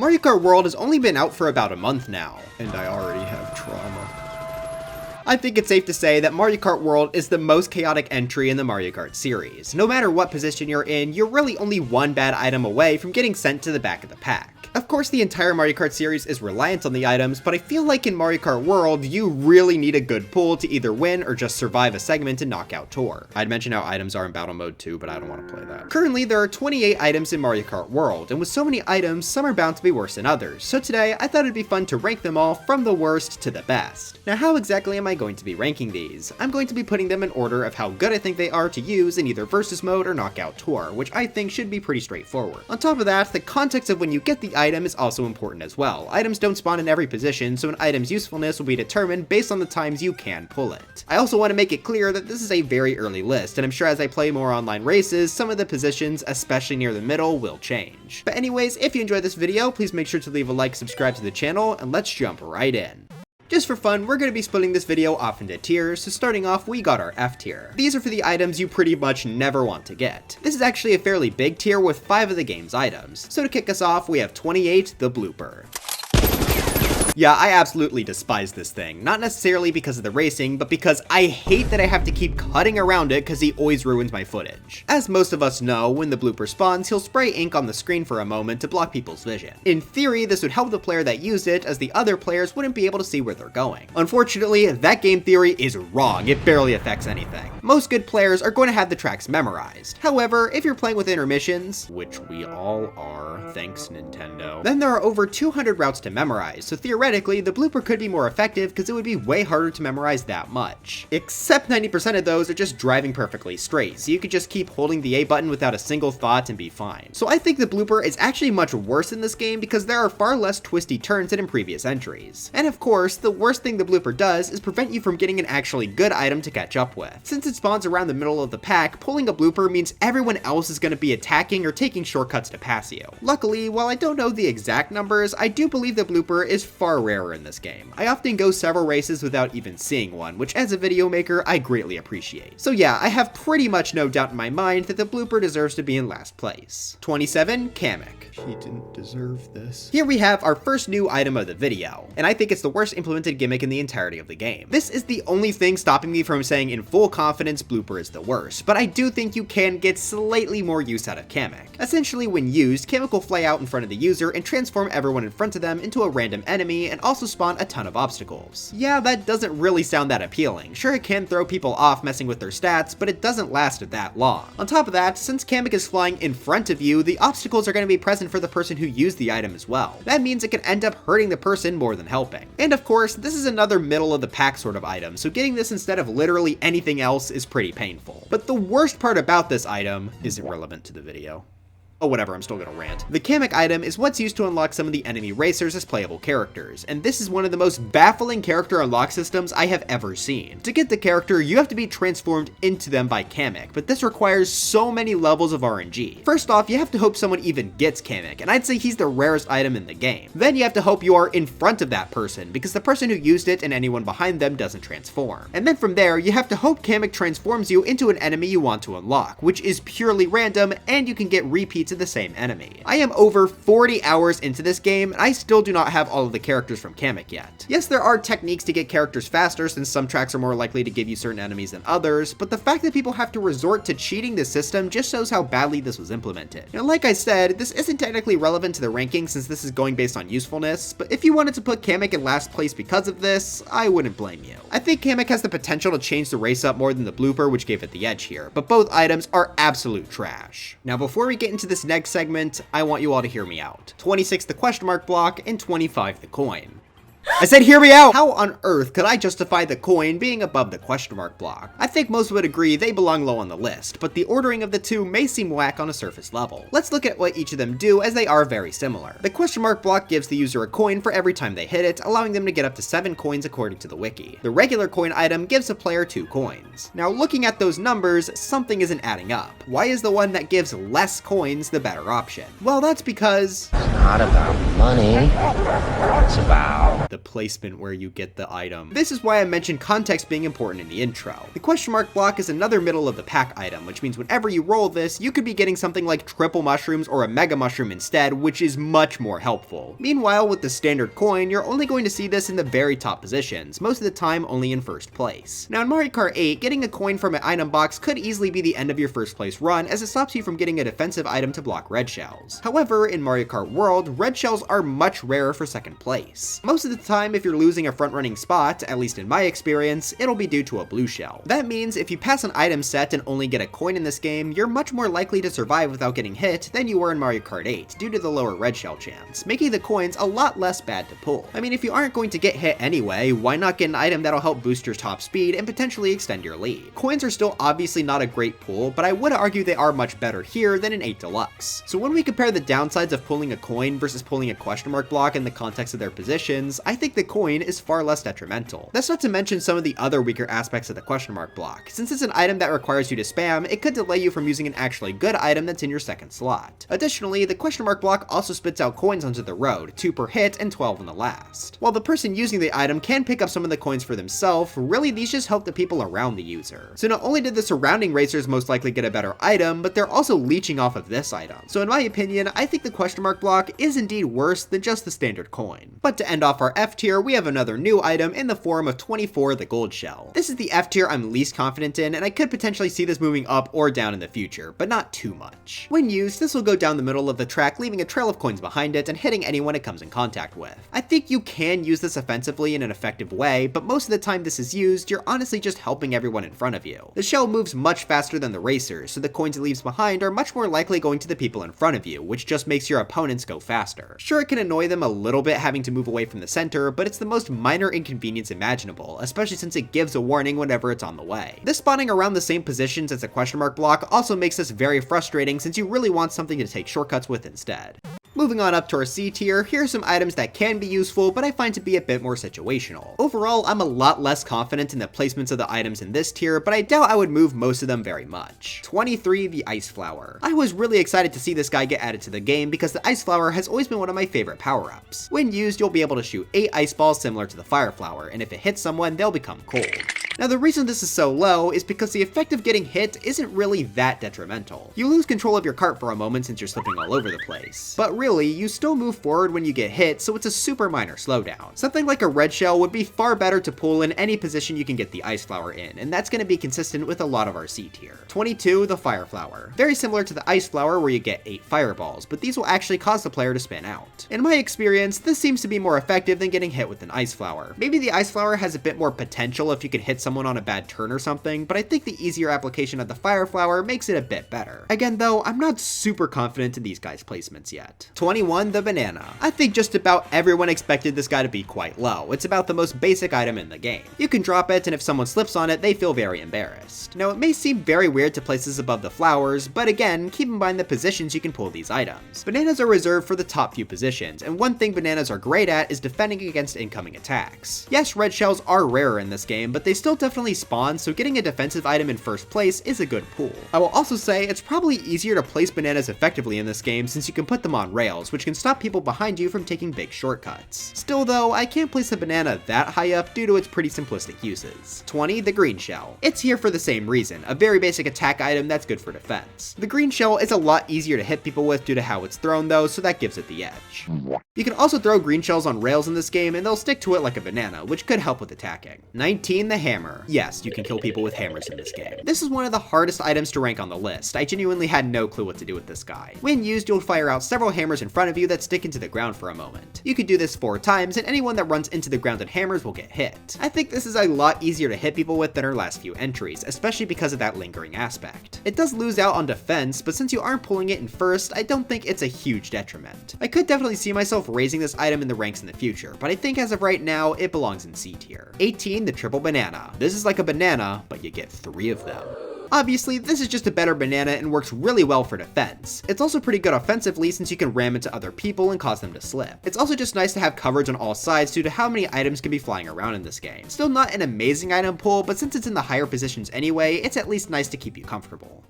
Mario Kart World has only been out for about a month now, and I already have trauma. I think it's safe to say that Mario Kart World is the most chaotic entry in the Mario Kart series. No matter what position you're in, you're really only one bad item away from getting sent to the back of the pack. Of course, the entire Mario Kart series is reliant on the items, but I feel like in Mario Kart World, you really need a good pull to either win or just survive a segment in Knockout Tour. I'd mention how items are in battle mode too, but I don't want to play that. Currently, there are 28 items in Mario Kart World, and with so many items, some are bound to be worse than others. So today, I thought it'd be fun to rank them all from the worst to the best. Now, how exactly am I going to be ranking these? I'm going to be putting them in order of how good I think they are to use in either Versus Mode or Knockout Tour, which I think should be pretty straightforward. On top of that, the context of when you get the item is also important as well. Items don't spawn in every position, so an item's usefulness will be determined based on the times you can pull it. I also want to make it clear that this is a very early list, and I'm sure as I play more online races, some of the positions, especially near the middle, will change. But anyways, if you enjoyed this video, please make sure to leave a like, subscribe to the channel, and let's jump right in. Just for fun, we're going to be splitting this video off into tiers, so starting off, we got our F tier. These are for the items you pretty much never want to get. This is actually a fairly big tier with 5 of the game's items. So to kick us off, we have 28, the blooper. Yeah, I absolutely despise this thing. Not necessarily because of the racing, but because I hate that I have to keep cutting around it because he always ruins my footage. As most of us know, when the blooper spawns, he'll spray ink on the screen for a moment to block people's vision. In theory, this would help the player that used it, as the other players wouldn't be able to see where they're going. Unfortunately, that game theory is wrong. It barely affects anything. Most good players are going to have the tracks memorized. However, if you're playing with intermissions, which we all are, thanks Nintendo, then there are over 200 routes to memorize, so theoretically, the blooper could be more effective because it would be way harder to memorize that much. Except 90% of those are just driving perfectly straight, so you could just keep holding the A button without a single thought and be fine. So I think the blooper is actually much worse in this game because there are far less twisty turns than in previous entries. And of course, the worst thing the blooper does is prevent you from getting an actually good item to catch up with. Since it spawns around the middle of the pack, pulling a blooper means everyone else is going to be attacking or taking shortcuts to pass you. Luckily, while I don't know the exact numbers, I do believe the blooper is far rarer in this game. I often go several races without even seeing one, which as a video maker, I greatly appreciate. So yeah, I have pretty much no doubt in my mind that the blooper deserves to be in last place. 27, Kamek. She didn't deserve this. Here we have our first new item of the video, and I think it's the worst implemented gimmick in the entirety of the game. This is the only thing stopping me from saying in full confidence blooper is the worst, but I do think you can get slightly more use out of Kamek. Essentially, when used, Kamek will fly out in front of the user and transform everyone in front of them into a random enemy and also spawn a ton of obstacles. Yeah, that doesn't really sound that appealing. Sure, it can throw people off messing with their stats, but it doesn't last that long. On top of that, since Kamek is flying in front of you, the obstacles are going to be present for the person who used the item as well. That means it can end up hurting the person more than helping. And of course, this is another middle of the pack sort of item, so getting this instead of literally anything else is pretty painful. But the worst part about this item isn't relevant to the video. Oh, whatever, I'm still gonna rant. The Kamek item is what's used to unlock some of the enemy racers as playable characters, and this is one of the most baffling character unlock systems I have ever seen. To get the character, you have to be transformed into them by Kamek, but this requires so many levels of RNG. First off, you have to hope someone even gets Kamek, and I'd say he's the rarest item in the game. Then you have to hope you are in front of that person, because the person who used it and anyone behind them doesn't transform. And then from there, you have to hope Kamek transforms you into an enemy you want to unlock, which is purely random, and you can get repeats of the same enemy. I am over 40 hours into this game, and I still do not have all of the characters from Kamek yet. Yes, there are techniques to get characters faster, since some tracks are more likely to give you certain enemies than others, but the fact that people have to resort to cheating the system just shows how badly this was implemented. Now, like I said, this isn't technically relevant to the ranking since this is going based on usefulness, but if you wanted to put Kamek in last place because of this, I wouldn't blame you. I think Kamek has the potential to change the race up more than the blooper, which gave it the edge here, but both items are absolute trash. Now, before we get into this next segment, I want you all to hear me out. 26 the question mark block and 25 the coin. I said hear me out! How on earth could I justify the coin being above the question mark block? I think most would agree they belong low on the list, but the ordering of the two may seem whack on a surface level. Let's look at what each of them do, as they are very similar. The question mark block gives the user a coin for every time they hit it, allowing them to get up to 7 coins according to the wiki. The regular coin item gives a player 2 coins. Now looking at those numbers, something isn't adding up. Why is the one that gives less coins the better option? Well, that's because It's not about money, it's about the the placement where you get the item. This is why I mentioned context being important in the intro. The question mark block is another middle of the pack item, which means whenever you roll this, you could be getting something like triple mushrooms or a mega mushroom instead, which is much more helpful. Meanwhile, with the standard coin, you're only going to see this in the very top positions, most of the time only in first place. Now in Mario Kart 8, getting a coin from an item box could easily be the end of your first place run, as it stops you from getting a defensive item to block red shells. However, in Mario Kart World, red shells are much rarer for second place. Most of the time, if you're losing a front running spot, at least in my experience, it'll be due to a blue shell. That means if you pass an item set and only get a coin in this game, you're much more likely to survive without getting hit than you were in Mario Kart 8 due to the lower red shell chance, making the coins a lot less bad to pull. I mean, if you aren't going to get hit anyway, why not get an item that'll help boost your top speed and potentially extend your lead? Coins are still obviously not a great pull, but I would argue they are much better here than in 8 Deluxe. So when we compare the downsides of pulling a coin versus pulling a question mark block in the context of their positions, I think the coin is far less detrimental. That's not to mention some of the other weaker aspects of the question mark block. Since it's an item that requires you to spam, it could delay you from using an actually good item that's in your second slot. Additionally, the question mark block also spits out coins onto the road, 2 per hit and 12 on the last. While the person using the item can pick up some of the coins for themselves, really these just help the people around the user. So not only did the surrounding racers most likely get a better item, but they're also leeching off of this item. So in my opinion, I think the question mark block is indeed worse than just the standard coin. But to end off our F tier, we have another new item in the form of 24, the gold shell. This is the F tier I'm least confident in, and I could potentially see this moving up or down in the future, but not too much. When used, this will go down the middle of the track, leaving a trail of coins behind it and hitting anyone it comes in contact with. I think you can use this offensively in an effective way, but most of the time this is used, you're honestly just helping everyone in front of you. The shell moves much faster than the racers, so the coins it leaves behind are much more likely going to the people in front of you, which just makes your opponents go faster. Sure, it can annoy them a little bit having to move away from the center, but it's the most minor inconvenience imaginable, especially since it gives a warning whenever it's on the way. This spawning around the same positions as a question mark block also makes this very frustrating since you really want something to take shortcuts with instead. Moving on up to our C tier, here are some items that can be useful, but I find to be a bit more situational. Overall, I'm a lot less confident in the placements of the items in this tier, but I doubt I would move most of them very much. 23, the Ice Flower. I was really excited to see this guy get added to the game because the Ice Flower has always been one of my favorite power-ups. When used, you'll be able to shoot 8 ice balls similar to the Fire Flower, and if it hits someone, they'll become cold. Now the reason this is so low is because the effect of getting hit isn't really that detrimental. You lose control of your cart for a moment since you're slipping all over the place. But really, you still move forward when you get hit, so it's a super minor slowdown. Something like a red shell would be far better to pull in any position you can get the Ice Flower in, and that's going to be consistent with a lot of our C tier. 22, the Fire Flower. Very similar to the Ice Flower where you get 8 fireballs, but these will actually cause the player to spin out. In my experience, this seems to be more effective than getting hit with an Ice Flower. Maybe the Ice Flower has a bit more potential if you can hit someone on a bad turn or something, but I think the easier application of the Fire Flower makes it a bit better. Again though, I'm not super confident in these guys' placements yet. 21, the Banana. I think just about everyone expected this guy to be quite low. It's about the most basic item in the game. You can drop it, and if someone slips on it, they feel very embarrassed. Now it may seem very weird to place this above the flowers, but again, keep in mind the positions you can pull these items. Bananas are reserved for the top few positions, and one thing bananas are great at is defending against incoming attacks. Yes, red shells are rarer in this game, but they still definitely spawn, so getting a defensive item in first place is a good pull. I will also say it's probably easier to place bananas effectively in this game since you can put them on rails, which can stop people behind you from taking big shortcuts. Still though, I can't place a banana that high up due to its pretty simplistic uses. 20, the Green Shell. It's here for the same reason, a very basic attack item that's good for defense. The Green Shell is a lot easier to hit people with due to how it's thrown though, so that gives it the edge. You can also throw green shells on rails in this game and they'll stick to it like a banana, which could help with attacking. 19, the Hammer. Yes, you can kill people with hammers in this game. This is one of the hardest items to rank on the list. I genuinely had no clue what to do with this guy. When used, you'll fire out several hammers in front of you that stick into the ground for a moment. You could do this 4 times, and anyone that runs into the ground and hammers will get hit. I think this is a lot easier to hit people with than our last few entries, especially because of that lingering aspect. It does lose out on defense, but since you aren't pulling it in first, I don't think it's a huge detriment. I could definitely see myself raising this item in the ranks in the future, but I think as of right now, it belongs in C tier. 18, the Triple Banana. This is like a banana, but you get 3 of them. Obviously, this is just a better banana and works really well for defense. It's also pretty good offensively since you can ram into other people and cause them to slip. It's also just nice to have coverage on all sides due to how many items can be flying around in this game. Still not an amazing item pull, but since it's in the higher positions anyway, it's at least nice to keep you comfortable.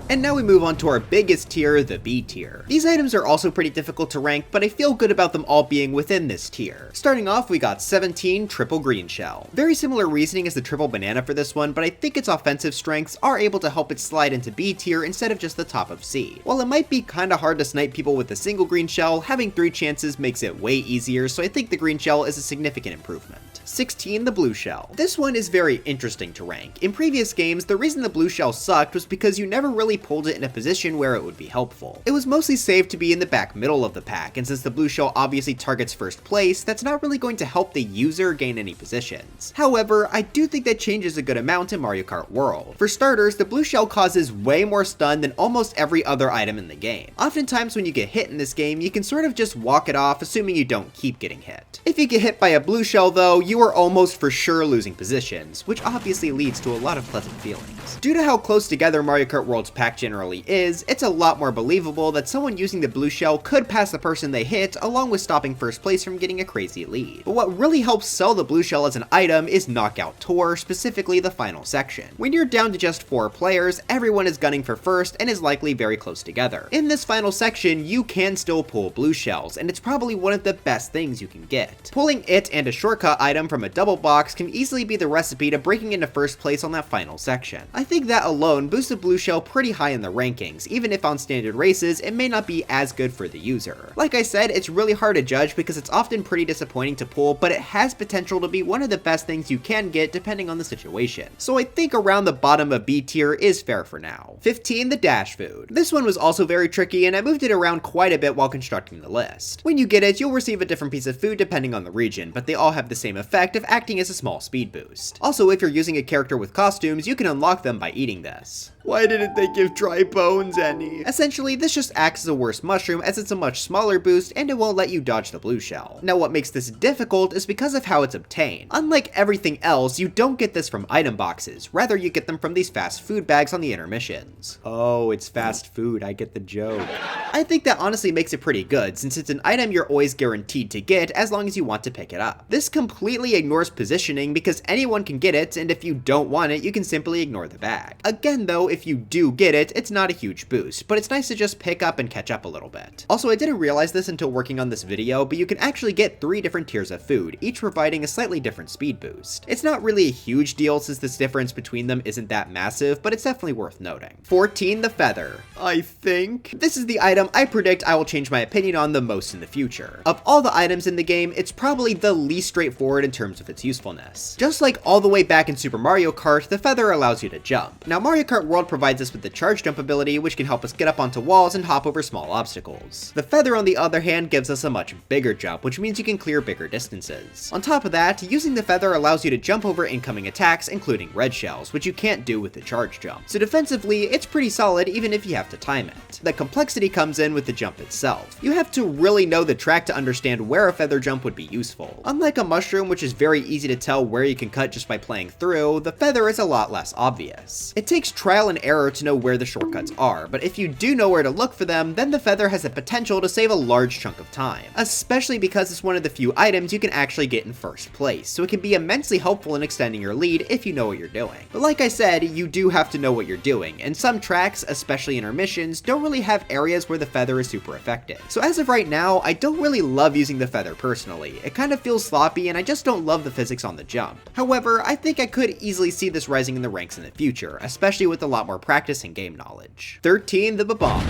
And now we move on to our biggest tier, the B tier. These items are also pretty difficult to rank, but I feel good about them all being within this tier. Starting off, we got 17 Triple Green Shell. Very similar reasoning as the Triple Banana for this one, but I think its offensive strengths are able to help it slide into B tier instead of just the top of C. While it might be kinda hard to snipe people with a single green shell, having 3 chances makes it way easier, so I think the green shell is a significant improvement. 16 the Blue Shell. This one is very interesting to rank. In previous games, the reason the blue shell sucked was because you never really pulled it in a position where it would be helpful. It was mostly saved to be in the back middle of the pack, and since the blue shell obviously targets first place, that's not really going to help the user gain any positions. However, I do think that changes a good amount in Mario Kart World. For starters, the blue shell causes way more stun than almost every other item in the game. Oftentimes when you get hit in this game, you can sort of just walk it off, assuming you don't keep getting hit. If you get hit by a blue shell though, you are almost for sure losing positions, which obviously leads to a lot of pleasant feelings. Due to how close together Mario Kart World's pack generally is, it's a lot more believable that someone using the blue shell could pass the person they hit, along with stopping first place from getting a crazy lead. But what really helps sell the blue shell as an item is Knockout Tour, specifically the final section. When you're down to just 4 players, everyone is gunning for first and is likely very close together. In this final section, you can still pull blue shells, and it's probably one of the best things you can get. Pulling it and a shortcut item from a double box can easily be the recipe to breaking into first place on that final section. I think that alone boosts the blue shell pretty high in the rankings, even if on standard races it may not be as good for the user. Like I said, it's really hard to judge because it's often pretty disappointing to pull, but it has potential to be one of the best things you can get depending on the situation. So I think around the bottom of B tier is fair for now. 15 the Dash Food. This one was also very tricky, and I moved it around quite a bit while constructing the list. When you get it, you'll receive a different piece of food depending on the region, but they all have the same effect of acting as a small speed boost. Also, if you're using a character with costumes, you can unlock them by eating this. Why didn't they give dry bones any? Essentially, this just acts as a worse mushroom as it's a much smaller boost and it won't let you dodge the blue shell. Now what makes this difficult is because of how it's obtained. Unlike everything else, you don't get this from item boxes, rather you get them from these fast food bags on the intermissions. Oh, it's fast food, I get the joke. I think that honestly makes it pretty good, since it's an item you're always guaranteed to get as long as you want to pick it up. This completely ignores positioning because anyone can get it, and if you don't want it, you can simply ignore the bag. Again though, if you do get it, it's not a huge boost, but it's nice to just pick up and catch up a little bit. Also, I didn't realize this until working on this video, but you can actually get 3 different tiers of food, each providing a slightly different speed boost. It's not really a huge deal since this difference between them isn't that massive, but it's definitely worth noting. 14 the Feather. I think this is the item I predict I will change my opinion on the most in the future. Of all the items in the game, it's probably the least straightforward in terms of its usefulness. Just like all the way back in Super Mario Kart, the Feather allows you to jump. Now Mario Kart World provides us with the charge jump ability, which can help us get up onto walls and hop over small obstacles. The Feather, on the other hand, gives us a much bigger jump, which means you can clear bigger distances. On top of that, using the Feather allows you to jump over incoming attacks, including red shells, which you can't do with the charge jump. So defensively, it's pretty solid even if you have to time it. The complexity comes in with the jump itself. You have to really know the track to understand where a feather jump would be useful. Unlike a mushroom, which is very easy to tell where you can cut just by playing through, the feather is a lot less obvious. It takes trial and error to know where the shortcuts are, but if you do know where to look for them, then the feather has the potential to save a large chunk of time, especially because it's one of the few items you can actually get in first place, so it can be immensely helpful in extending your lead if you know what you're doing. But like I said, you do have to know what you're doing, and some tracks, especially intermissions, don't really have areas where the feather is super effective. So as of right now, I don't really love using the feather personally. It kind of feels sloppy and I just don't love the physics on the jump. However, I think I could easily see this rising in the ranks in the future, especially with a lot more practice and game knowledge. 13, the Bomb.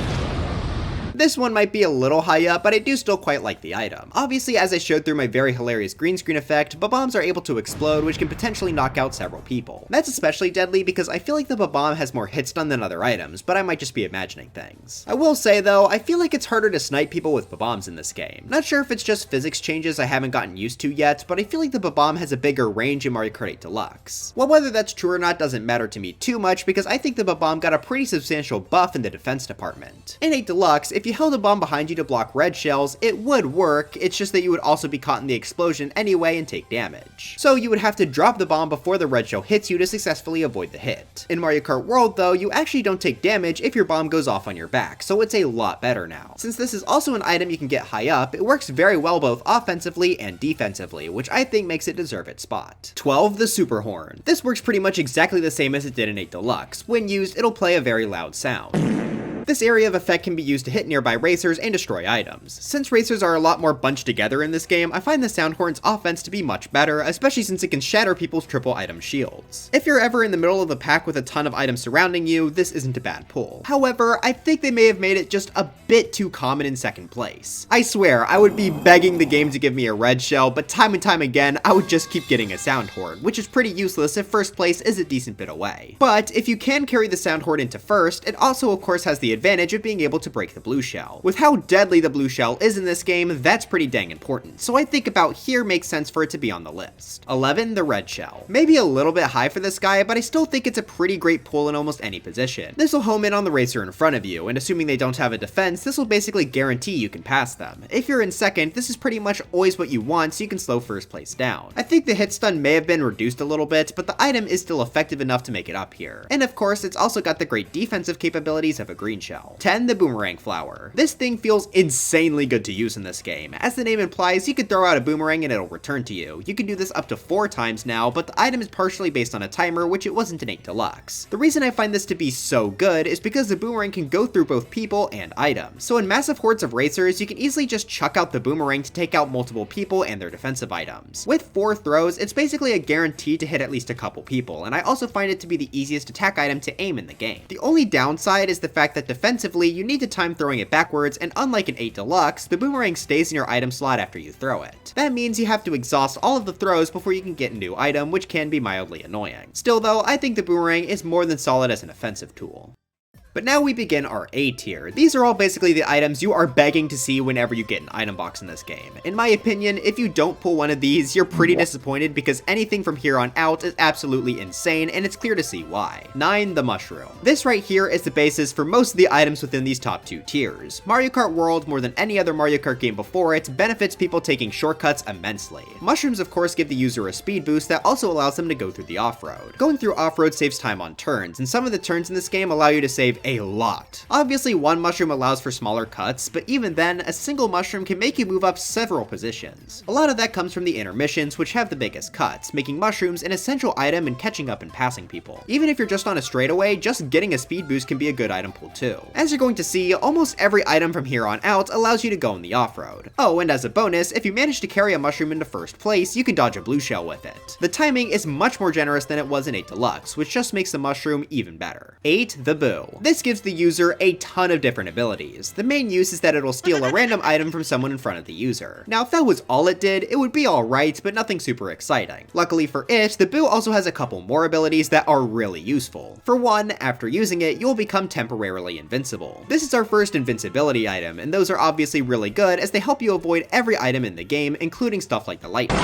This one might be a little high up, but I do still quite like the item. Obviously, as I showed through my very hilarious green screen effect, bombs are able to explode, which can potentially knock out several people. That's especially deadly because I feel like the bomb has more hit stun than other items, but I might just be imagining things. I will say though, I feel like it's harder to snipe people with bombs in this game. Not sure if it's just physics changes I haven't gotten used to yet, but I feel like the bomb has a bigger range in Mario Kart 8 Deluxe. Well, whether that's true or not doesn't matter to me too much because I think the bomb got a pretty substantial buff in the defense department. In 8 Deluxe, if if you held a bomb behind you to block red shells, it would work, it's just that you would also be caught in the explosion anyway and take damage. So you would have to drop the bomb before the red shell hits you to successfully avoid the hit. In Mario Kart World though, you actually don't take damage if your bomb goes off on your back, so it's a lot better now. Since this is also an item you can get high up, it works very well both offensively and defensively, which I think makes it deserve its spot. 12. The Super Horn. This works pretty much exactly the same as it did in 8 Deluxe. When used, it'll play a very loud sound. This area of effect can be used to hit nearby racers and destroy items. Since racers are a lot more bunched together in this game, I find the Sound Horn's offense to be much better, especially since it can shatter people's triple item shields. If you're ever in the middle of the pack with a ton of items surrounding you, this isn't a bad pull. However, I think they may have made it just a bit too common in second place. I swear, I would be begging the game to give me a red shell, but time and time again, I would just keep getting a Sound Horn, which is pretty useless if first place is a decent bit away. But if you can carry the Sound Horn into first, it also of course has the advantage of being able to break the blue shell. With how deadly the blue shell is in this game, that's pretty dang important, so I think about here makes sense for it to be on the list. 11. The red shell. Maybe a little bit high for this guy, but I still think it's a pretty great pull in almost any position. This will home in on the racer in front of you, and assuming they don't have a defense, this will basically guarantee you can pass them. If you're in second, this is pretty much always what you want, so you can slow first place down. I think the hit stun may have been reduced a little bit, but the item is still effective enough to make it up here. And of course, it's also got the great defensive capabilities of a green shell. 10. The boomerang flower. This thing feels insanely good to use in this game. As the name implies, you could throw out a boomerang and it'll return to you. You can do this up to 4 times now, but the item is partially based on a timer, which it wasn't in 8 Deluxe. The reason I find this to be so good is because the boomerang can go through both people and items. So in massive hordes of racers, you can easily just chuck out the boomerang to take out multiple people and their defensive items. With 4 throws, it's basically a guarantee to hit at least a couple people, and I also find it to be the easiest attack item to aim in the game. The only downside is the fact that defensively, you need to time throwing it backwards, and unlike in 8 Deluxe, the boomerang stays in your item slot after you throw it. That means you have to exhaust all of the throws before you can get a new item, which can be mildly annoying. Still though, I think the boomerang is more than solid as an offensive tool. But now we begin our A tier. These are all basically the items you are begging to see whenever you get an item box in this game. In my opinion, if you don't pull one of these, you're pretty disappointed because anything from here on out is absolutely insane, and it's clear to see why. 9. The mushroom. This right here is the basis for most of the items within these top 2 tiers. Mario Kart World, more than any other Mario Kart game before it, benefits people taking shortcuts immensely. Mushrooms of course give the user a speed boost that also allows them to go through the off-road. Going through off-road saves time on turns, and some of the turns in this game allow you to save a lot. Obviously, one mushroom allows for smaller cuts, but even then, a single mushroom can make you move up several positions. A lot of that comes from the intermissions, which have the biggest cuts, making mushrooms an essential item in catching up and passing people. Even if you're just on a straightaway, just getting a speed boost can be a good item pull too. As you're going to see, almost every item from here on out allows you to go in the off-road. Oh, and as a bonus, if you manage to carry a mushroom into first place, you can dodge a blue shell with it. The timing is much more generous than it was in 8 Deluxe, which just makes the mushroom even better. 8. The boo. This gives the user a ton of different abilities. The main use is that it'll steal a random item from someone in front of the user. Now if that was all it did, it would be alright, but nothing super exciting. Luckily for it, the boo also has a couple more abilities that are really useful. For one, after using it, you'll become temporarily invincible. This is our first invincibility item, and those are obviously really good as they help you avoid every item in the game, including stuff like the lightning.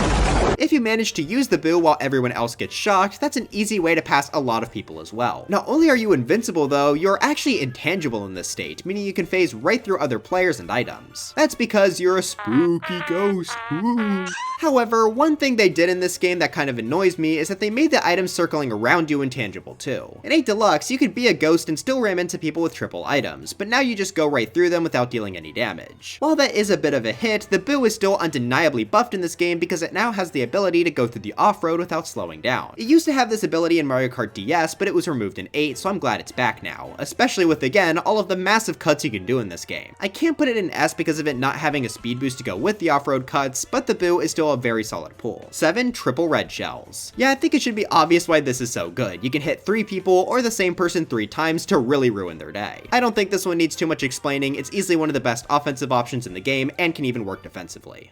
If you manage to use the boo while everyone else gets shocked, that's an easy way to pass a lot of people as well. Not only are you invincible though, you're actually intangible in this state, meaning you can phase right through other players and items. That's because you're a spooky ghost. Ooh. However, one thing they did in this game that kind of annoys me is that they made the items circling around you intangible too. In 8 Deluxe, you could be a ghost and still ram into people with triple items, but now you just go right through them without dealing any damage. While that is a bit of a hit, the boo is still undeniably buffed in this game because it now has the ability to go through the off-road without slowing down. It used to have this ability in Mario Kart DS, but it was removed in 8, so I'm glad it's back now, especially with, again, all of the massive cuts you can do in this game. I can't put it in S because of it not having a speed boost to go with the off-road cuts, but the boo is still a very solid pull. 7. Triple red shells. Yeah, I think it should be obvious why this is so good. You can hit 3 people or the same person 3 times to really ruin their day. I don't think this one needs too much explaining. It's easily one of the best offensive options in the game and can even work defensively.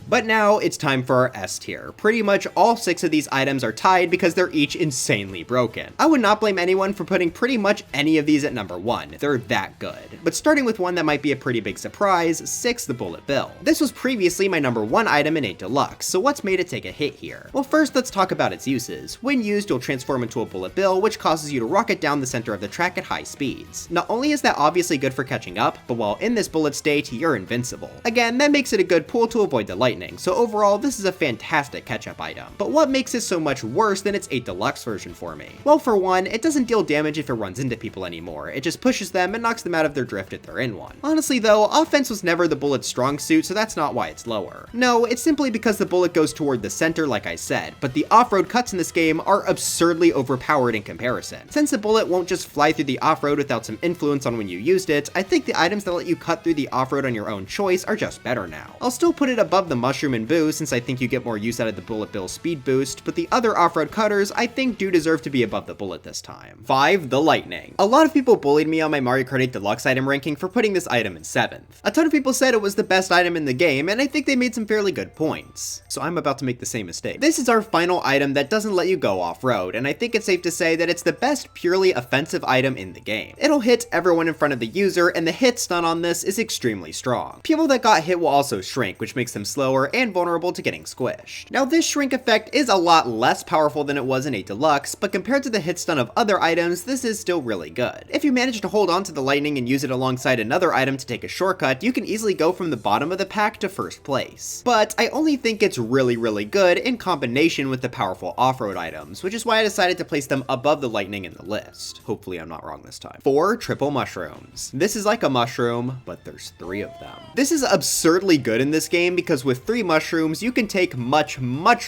But now it's time for our S tier. Pretty much all 6 of these items are tied because they're each insanely broken. I would not blame anyone for putting pretty much any of these at number 1, they're that good. But starting with one that might be a pretty big surprise, 6 the bullet bill. This was previously my number 1 item in 8 Deluxe, so what's made it take a hit here? Well, first let's talk about its uses. When used, you'll transform into a bullet bill, which causes you to rocket down the center of the track at high speeds. Not only is that obviously good for catching up, but while in this bullet state, you're invincible. Again, that makes it a good pool to avoid the lightning, so overall this is a fantastic catch-up item. But what makes this so much worse than its 8 Deluxe version for me? Well, for one, it doesn't deal damage if it runs into people anymore, it just pushes them and knocks them out of their drift if they're in one. Honestly though, offense was never the bullet's strong suit, so that's not why it's lower. No, it's simply because the bullet goes toward the center like I said, but the off-road cuts in this game are absurdly overpowered in comparison. Since the bullet won't just fly through the off-road without some influence on when you used it, I think the items that let you cut through the off-road on your own choice are just better now. I'll still put it above the mushroom and boo since I think you get more use out of the bullet bill speed boost, but the other off-road cutters I think do deserve to be above the bullet this time. 5. The lightning. A lot of people bullied me on my Mario Kart 8 Deluxe item ranking for putting this item in 7th. A ton of people said it was the best item in the game, and I think they made some fairly good points. So I'm about to make the same mistake. This is our final item that doesn't let you go off-road, and I think it's safe to say that it's the best purely offensive item in the game. It'll hit everyone in front of the user, and the hit stun on this is extremely strong. People that got hit will also shrink, which makes them slower and vulnerable to getting squished. Now this shrink effect is a lot less powerful than it was in 8 Deluxe, but compared to the hit stun of other items, this is still really good. If you manage to hold on to the lightning and use it alongside another item to take a shortcut, you can easily go from the bottom of the pack to first place. But I only think it's really good in combination with the powerful off-road items, which is why I decided to place them above the lightning in the list. Hopefully I'm not wrong this time. 4. Triple mushrooms. This is like a mushroom, but there's 3 of them. This is absurdly good in this game because with 3 mushrooms, you can take much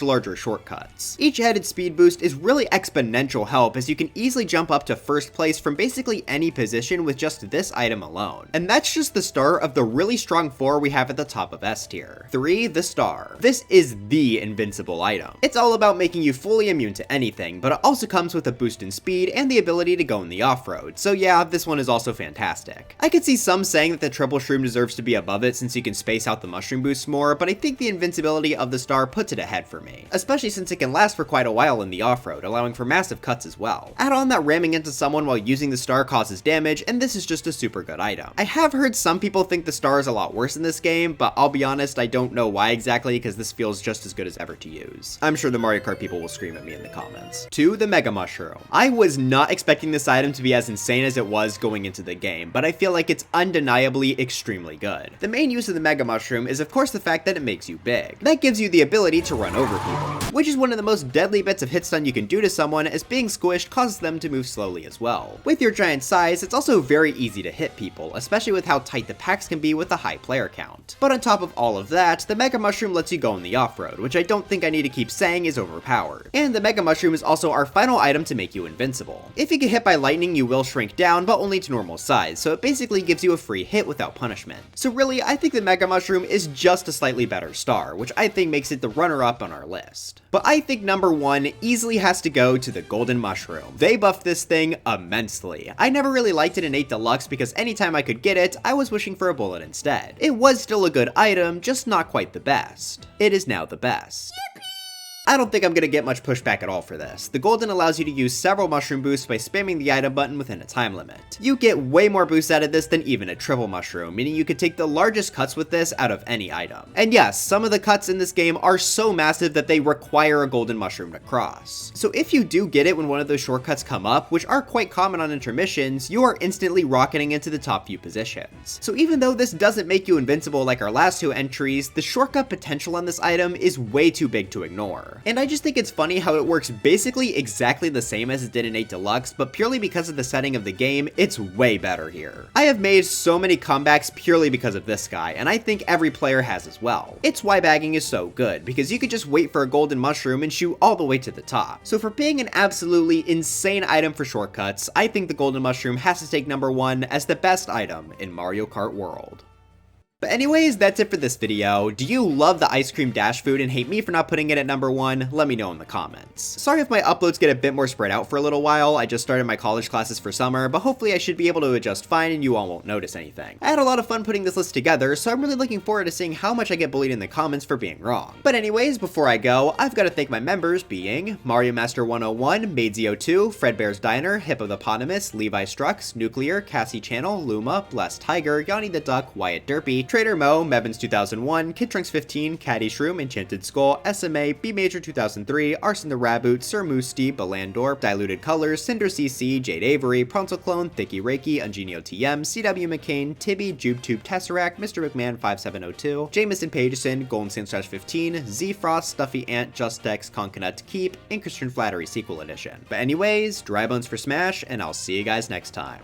larger shortcuts. Each added speed boost is really exponential help as you can easily jump up to first place from basically any position with just this item alone. And that's just the start of the really strong 4 we have at the top of S tier. 3. The star. This is the invincible item. It's all about making you fully immune to anything, but it also comes with a boost in speed and the ability to go in the off-road, so yeah, this one is also fantastic. I could see some saying that the triple shroom deserves to be above it since you can space out the mushroom boosts more, but I think the invincibility of the star puts it ahead for me, especially since it can last for quite a while in the off-road, allowing for massive cuts as well. Add on that ramming into someone while using the star causes damage, and this is just a super good item. I have heard some people think the star is a lot worse in this game, but I'll be honest, I don't know why exactly because this feels just as good as ever to use. I'm sure the Mario Kart people will scream at me in the comments. 2. The Mega Mushroom. I was not expecting this item to be as insane as it was going into the game, but I feel like it's undeniably extremely good. The main use of the Mega Mushroom is of course the fact that it makes you big. That gives you the ability to run over people, which is one of the most deadly bits of hit stun you can do to someone, as being squished causes them to move slowly as well. With your giant size, it's also very easy to hit people, especially with how tight the packs can be with a high player count. But on top of all of that, the Mega Mushroom lets you go in the off-road, which I don't think I need to keep saying is overpowered. And the Mega Mushroom is also our final item to make you invincible. If you get hit by lightning, you will shrink down, but only to normal size, so it basically gives you a free hit without punishment. So really, I think the Mega Mushroom is just a slightly better star, which I think makes it the runner-up on our list. But I think number 1 easily has to go to the Golden Mushroom. They buffed this thing immensely. I never really liked it in 8 Deluxe because anytime I could get it, I was wishing for a bullet instead. It was still a good item, just not quite the best. It is now the best. I don't think I'm going to get much pushback at all for this. The Golden allows you to use several mushroom boosts by spamming the item button within a time limit. You get way more boosts out of this than even a triple mushroom, meaning you could take the largest cuts with this out of any item. And yes, some of the cuts in this game are so massive that they require a golden mushroom to cross. So if you do get it when one of those shortcuts come up, which are quite common on intermissions, you are instantly rocketing into the top few positions. So even though this doesn't make you invincible like our last 2 entries, the shortcut potential on this item is way too big to ignore. And I just think it's funny how it works basically exactly the same as it did in 8 Deluxe, but purely because of the setting of the game, it's way better here. I have made so many comebacks purely because of this guy, and I think every player has as well. It's why bagging is so good, because you could just wait for a golden mushroom and shoot all the way to the top. So for being an absolutely insane item for shortcuts, I think the golden mushroom has to take number 1 as the best item in Mario Kart World. But anyways, that's it for this video. Do you love the ice cream dash food and hate me for not putting it at number 1? Let me know in the comments. Sorry if my uploads get a bit more spread out for a little while. I just started my college classes for summer, but hopefully I should be able to adjust fine and you all won't notice anything. I had a lot of fun putting this list together, so I'm really looking forward to seeing how much I get bullied in the comments for being wrong. But anyways, before I go, I've got to thank my members being Mario Master 101, Maidsy02, Fredbear's Diner, Hippopotamus, Levi Strux, Nuclear, Cassie Channel, Luma, Blessed Tiger, Yanni the Duck, Wyatt Derpy, Trader Mo, Mevins 2001, Kid Trunks 15, Caddy Shroom, Enchanted Skull, SMA, B Major 2003, Arson the Raboot, Sir Moosty, Balandor, Diluted Colors, Cinder CC, Jade Avery, Pronto Clone, Thicky Reiki, Ungenio TM, CW McCain, Tibby, JubeTube Tesseract, Mr. McMahon 5702, Jameson Pageson, Golden Sand 15, Z Frost, Stuffy Ant, Justex, Concanut Keep, and Christian Flattery Sequel Edition. But anyways, dry bones for Smash, and I'll see you guys next time.